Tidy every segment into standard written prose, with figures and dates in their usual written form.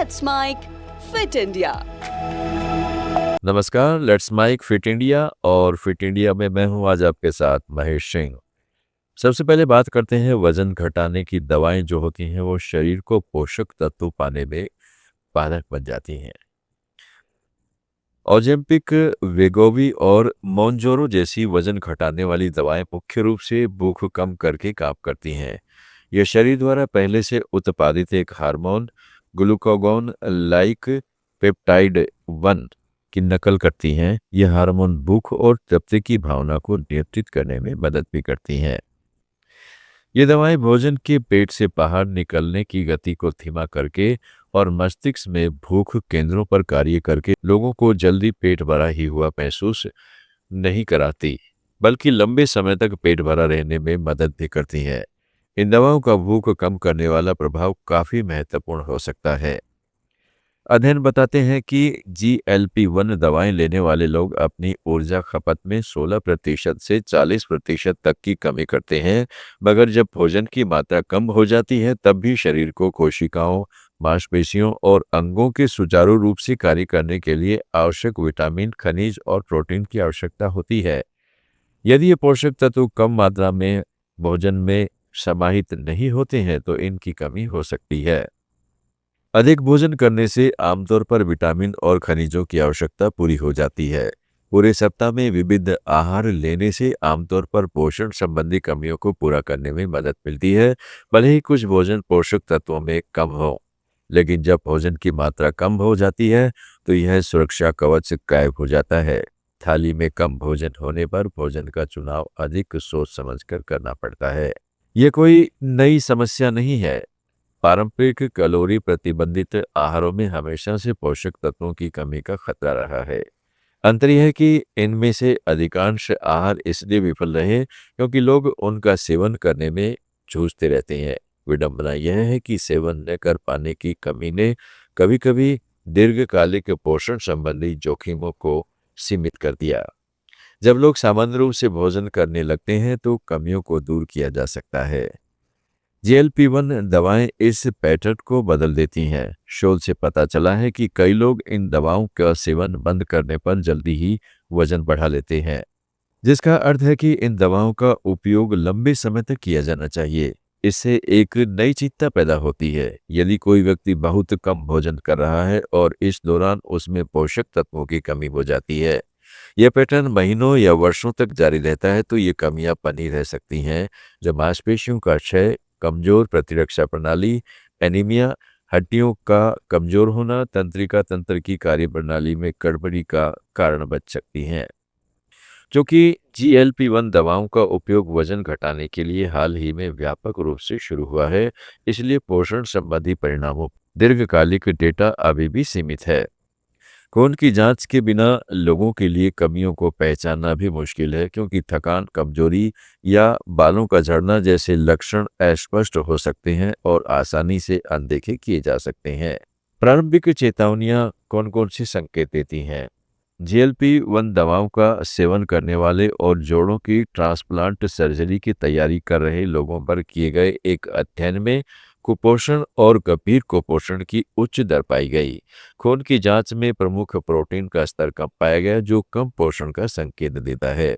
Let's make fit India. नमस्कार, let's make fit India और fit India में मैं हूं आज आपके साथ महेश सिंह। सबसे पहले बात करते हैं वजन घटाने की दवाएं जो होती हैं वो शरीर को पोषक तत्व पाने में बाधक बन जाती हैं। ओजेम्पिक, वेगोवी और मोनजोरो जैसी वजन घटाने वाली दवाएं मुख्य रूप से भूख कम करके काम करती हैं। यह शरीर द्वारा पहले से उत्पादित एक हार्मोन ग्लूकागोन लाइक पेप्टाइड 1 की नकल करती हैं। यह हार्मोन भूख और तृप्ति की भावना को नियंत्रित करने में मदद भी करती हैं। ये दवाएं भोजन के पेट से बाहर निकलने की गति को धीमा करके और मस्तिष्क में भूख केंद्रों पर कार्य करके लोगों को जल्दी पेट भरा ही हुआ महसूस नहीं कराती, बल्कि लंबे समय तक पेट भरा रहने में मदद भी करती हैं। इन दवाओं का भूख कम करने वाला प्रभाव काफी महत्वपूर्ण हो सकता है। अध्ययन बताते हैं कि GLP-1 दवाएं लेने वाले लोग अपनी ऊर्जा खपत में 16% से 40% तक की कमी करते हैं, मगर जब भोजन की मात्रा कम हो जाती है तब भी शरीर को कोशिकाओं, मांसपेशियों और अंगों के सुचारू रूप से कार्य करने के लिए आवश्यक विटामिन, खनिज और प्रोटीन की आवश्यकता होती है। यदि ये पोषक तत्व कम मात्रा में भोजन में समाहित नहीं होते हैं तो इनकी कमी हो सकती है। अधिक भोजन करने से आमतौर पर विटामिन और खनिजों की आवश्यकता पूरी हो जाती है। पूरे सप्ताह में विविध आहार लेने से आमतौर पर पोषण संबंधी कमियों को पूरा करने में मदद मिलती है, भले ही कुछ भोजन पोषक तत्वों में कम हो। लेकिन जब भोजन की मात्रा कम हो जाती है तो यह सुरक्षा कवच गायब हो जाता है। थाली में कम भोजन होने पर भोजन का चुनाव अधिक सोच समझकर करना पड़ता है। यह कोई नई समस्या नहीं है। पारंपरिक कैलोरी प्रतिबंधित आहारों में हमेशा से पोषक तत्वों की कमी का खतरा रहा है। अंतर यह है कि इनमें से अधिकांश आहार इसलिए विफल रहे क्योंकि लोग उनका सेवन करने में जूझते रहते हैं। विडंबना यह है कि सेवन न कर पाने की कमी ने कभी-कभी दीर्घकालिक पोषण संबंधी जोखिमों को सीमित कर दिया। जब लोग सामान्य रूप से भोजन करने लगते हैं तो कमियों को दूर किया जा सकता है। GLP-1 दवाएं इस पैटर्न को बदल देती हैं। शोध से पता चला है कि कई लोग इन दवाओं का सेवन बंद करने पर जल्दी ही वजन बढ़ा लेते हैं, जिसका अर्थ है कि इन दवाओं का उपयोग लंबे समय तक किया जाना चाहिए। इससे एक नई चिंता पैदा होती है। यदि कोई व्यक्ति बहुत कम भोजन कर रहा है और इस दौरान उसमें पोषक तत्वों की कमी हो जाती है, यह पैटर्न महीनों या वर्षों तक जारी रहता है तो ये कमियां बनी रह सकती हैं, जो मांसपेशियों का क्षय, कमजोर प्रतिरक्षा प्रणाली, एनीमिया, हड्डियों का कमजोर होना, तंत्रिका तंत्र की कार्यप्रणाली में गड़बड़ी का कारण बन सकती हैं। क्योंकि GLP-1 दवाओं का उपयोग वजन घटाने के लिए हाल ही में व्यापक रूप से शुरू हुआ है, इसलिए पोषण संबंधी परिणामों दीर्घकालिक डेटा अभी भी सीमित है। खून की जांच के बिना लोगों के लिए कमियों को पहचानना भी मुश्किल है, क्योंकि थकान, कमजोरी या बालों का झड़ना जैसे लक्षण अस्पष्ट हो सकते हैं और आसानी से अनदेखे किए जा सकते हैं। प्रारंभिक चेतावनियां कौन-कौन सी संकेत देती हैं? GLP-1 दवाओं का सेवन करने वाले और जोड़ों की ट्रांसप्लांट सर्जरी की तैयारी कर रहे लोगों पर किए गए एक अध्ययन में कुपोषण और गंभीर कुपोषण की उच्च दर पाई गई। खून की जांच में प्रमुख प्रोटीन का स्तर कम पाया गया, जो कम पोषण का संकेत देता है।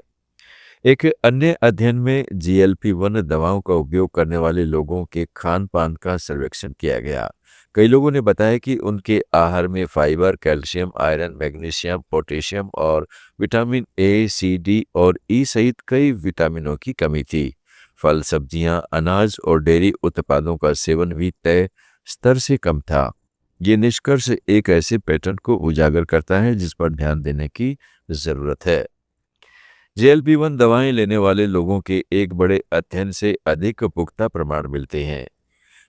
एक अन्य अध्ययन में GLP-1 दवाओं का उपयोग करने वाले लोगों के खान-पान का सर्वेक्षण किया गया। कई लोगों ने बताया कि उनके आहार में fibre, calcium, iron, magnesium, potassium और विटामिन ए, सी, डी और ई सहित कई विटामिनों की कमी थी। फल, सब्जियां, अनाज और डेयरी उत्पादों का सेवन भी तय स्तर से कम था। ये निष्कर्ष एक ऐसे पैटर्न को उजागर करता है जिस पर ध्यान देने की जरूरत है। GLP-1 दवाएं लेने वाले लोगों के एक बड़े अध्ययन से अधिक पुख्ता प्रमाण मिलते हैं।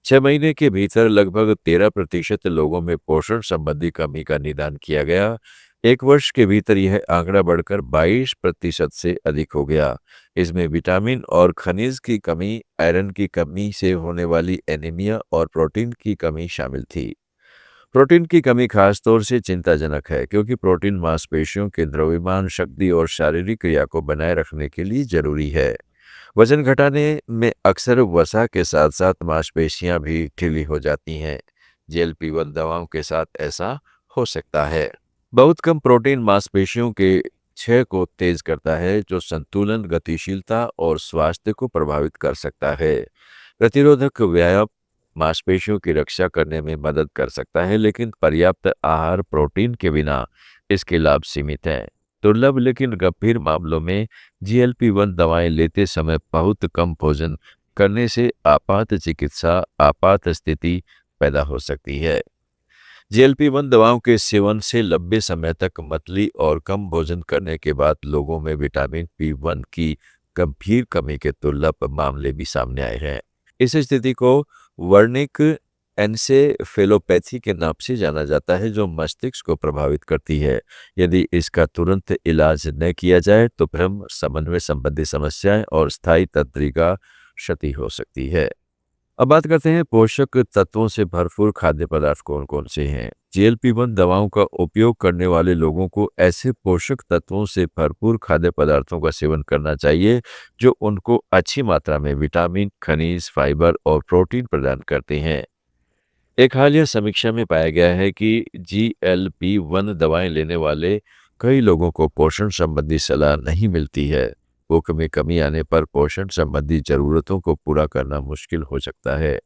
6 महीने के भीतर लगभग 13% लोगों में पोषण संबंधी कमी का निदान किया गया। 1 वर्ष के भीतर यह आंकड़ा बढ़कर 22% से अधिक हो गया। इसमें विटामिन और खनिज की कमी, आयरन की कमी से होने वाली एनीमिया और प्रोटीन की कमी शामिल थी। प्रोटीन की कमी खास तौर से चिंताजनक है, क्योंकि प्रोटीन मांसपेशियों के द्रव्यमान, शक्ति और शारीरिक क्रिया को बनाए रखने के लिए जरूरी है। वजन घटाने में अक्सर वसा के साथ साथ मांसपेशियां भी ढीली हो जाती हैं, GLP-1 दवाओं के साथ ऐसा हो सकता है। बहुत कम प्रोटीन मांसपेशियों के क्षय को तेज करता है, जो संतुलन, गतिशीलता और स्वास्थ्य को प्रभावित कर सकता है। प्रतिरोधक व्यायाम मांसपेशियों की रक्षा करने में मदद कर सकता है, लेकिन पर्याप्त आहार प्रोटीन के बिना इसके लाभ सीमित हैं। दुर्लभ लेकिन गंभीर मामलों में GLP-1 दवाएं लेते समय बहुत कम भोजन करने से आपात स्थिति पैदा हो सकती है। GLP-1 दवाओं के सेवन से लंबे समय तक मतली और कम भोजन करने के बाद लोगों में विटामिन B1 की गंभीर कमी के दुर्लभ मामले भी सामने आए हैं। इस स्थिति को वर्निक एन्सेफेलोपैथी के नाम से जाना जाता है, जो मस्तिष्क को प्रभावित करती है। यदि इसका तुरंत इलाज न किया जाए तो भ्रम, समन्वय संबंधी समस्याएं और स्थायी तंत्रिका क्षति हो सकती है। अब बात करते हैं पोषक तत्वों से भरपूर खाद्य पदार्थ कौन कौन से हैं। GLP-1 दवाओं का उपयोग करने वाले लोगों को ऐसे पोषक तत्वों से भरपूर खाद्य पदार्थों का सेवन करना चाहिए जो उनको अच्छी मात्रा में विटामिन, खनिज, फाइबर और प्रोटीन प्रदान करते हैं। एक हालिया समीक्षा में पाया गया है कि GLP-1 दवाएं लेने वाले कई लोगों को पोषण संबंधी सलाह नहीं मिलती है। भूख में कमी आने पर पोषण संबंधी जरूरतों को पूरा करना मुश्किल हो सकता है।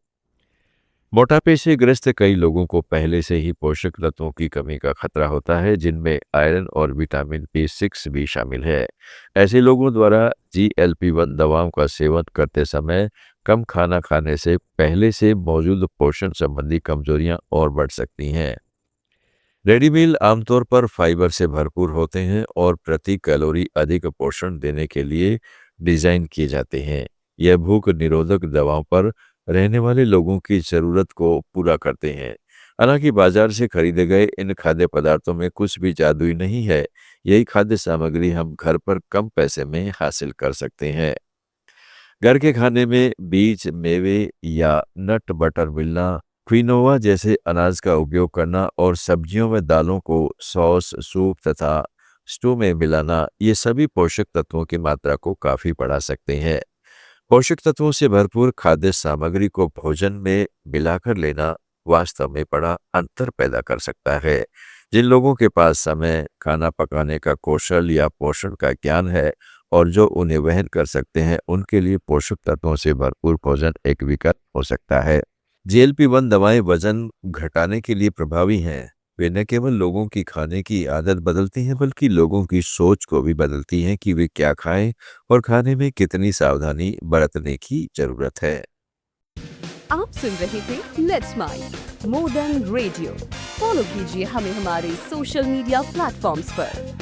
मोटापे से ग्रस्त कई लोगों को पहले से ही पोषक तत्वों की कमी का खतरा होता है, जिनमें आयरन और विटामिन B6 भी शामिल है। ऐसे लोगों द्वारा GLP-1 दवाओं का सेवन करते समय कम खाना खाने से पहले से मौजूद पोषण संबंधी कमजोरियां और बढ़ सकती हैं। रेडी मील आमतौर पर फाइबर से भरपूर होते हैं और प्रति कैलोरी अधिक पोषण देने के लिए डिजाइन किए जाते हैं। यह भूख निरोधक दवाओं पर रहने वाले लोगों की जरूरत को पूरा करते हैं। हालांकि बाजार से खरीदे गए इन खाद्य पदार्थों में कुछ भी जादुई नहीं है। यही खाद्य सामग्री हम घर पर कम पैसे में हासिल कर सकते हैं। घर के खाने में बीज, मेवे या नट बटर मिलना, क्विनोआ जैसे अनाज का उपयोग करना और सब्जियों में दालों को सॉस, सूप तथा स्टू में मिलाना, ये सभी पोषक तत्वों की मात्रा को काफी बढ़ा सकते हैं। पोषक तत्वों से भरपूर खाद्य सामग्री को भोजन में मिलाकर लेना वास्तव में बड़ा अंतर पैदा कर सकता है। जिन लोगों के पास समय, खाना पकाने का कौशल या पोषण का ज्ञान है और जो उन्हें वहन कर सकते हैं, उनके लिए पोषक तत्वों से भरपूर भोजन एक विकल्प हो सकता है। GLP-1 दवाएं वजन घटाने के लिए प्रभावी हैं। वे न केवल लोगों की खाने की आदत बदलती हैं, बल्कि लोगों की सोच को भी बदलती हैं कि वे क्या खाएं और खाने में कितनी सावधानी बरतने की जरूरत है। आप सुन रहे थे let's mind more than radio. Follow कीजिए हमें हमारे सोशल मीडिया प्लेटफॉर्म्स पर।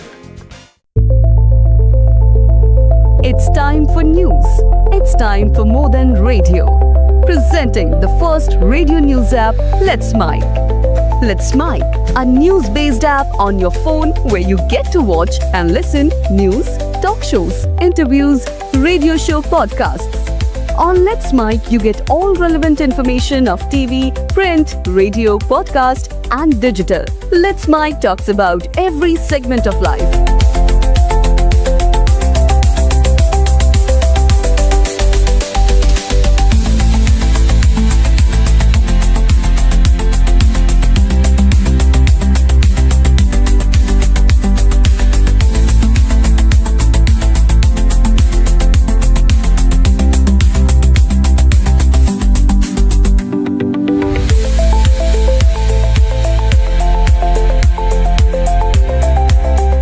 It's time for news. It's time for more than radio. Presenting the first radio news app, Let's Mic. Let's Mic, a news-based app on your phone where you get to watch and listen news, talk shows, interviews, radio show podcasts. On Let's Mic, you get all relevant information of TV, print, radio, podcast, and digital. Let's Mic talks about every segment of life.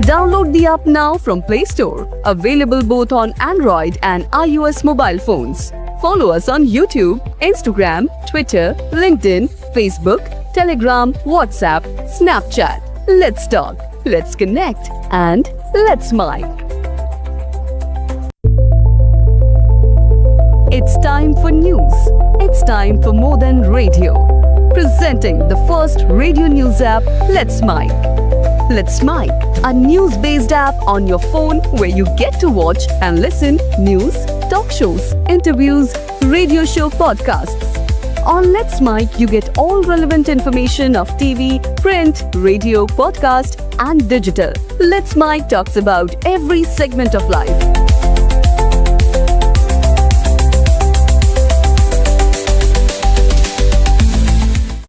Download the app now from Play Store. Available both on Android and iOS mobile phones. Follow us on YouTube, Instagram, Twitter, LinkedIn, Facebook, Telegram, WhatsApp, Snapchat. Let's talk, let's connect, and let's mic. It's time for news. It's time for more than radio. Presenting the first radio news app, Let's Mic. Let's Mic, a news-based app on your phone where you get to watch and listen news, talk shows, interviews, radio show podcasts. On Let's Mic, you get all relevant information of TV, print, radio, podcast, and digital. Let's Mic talks about every segment of life.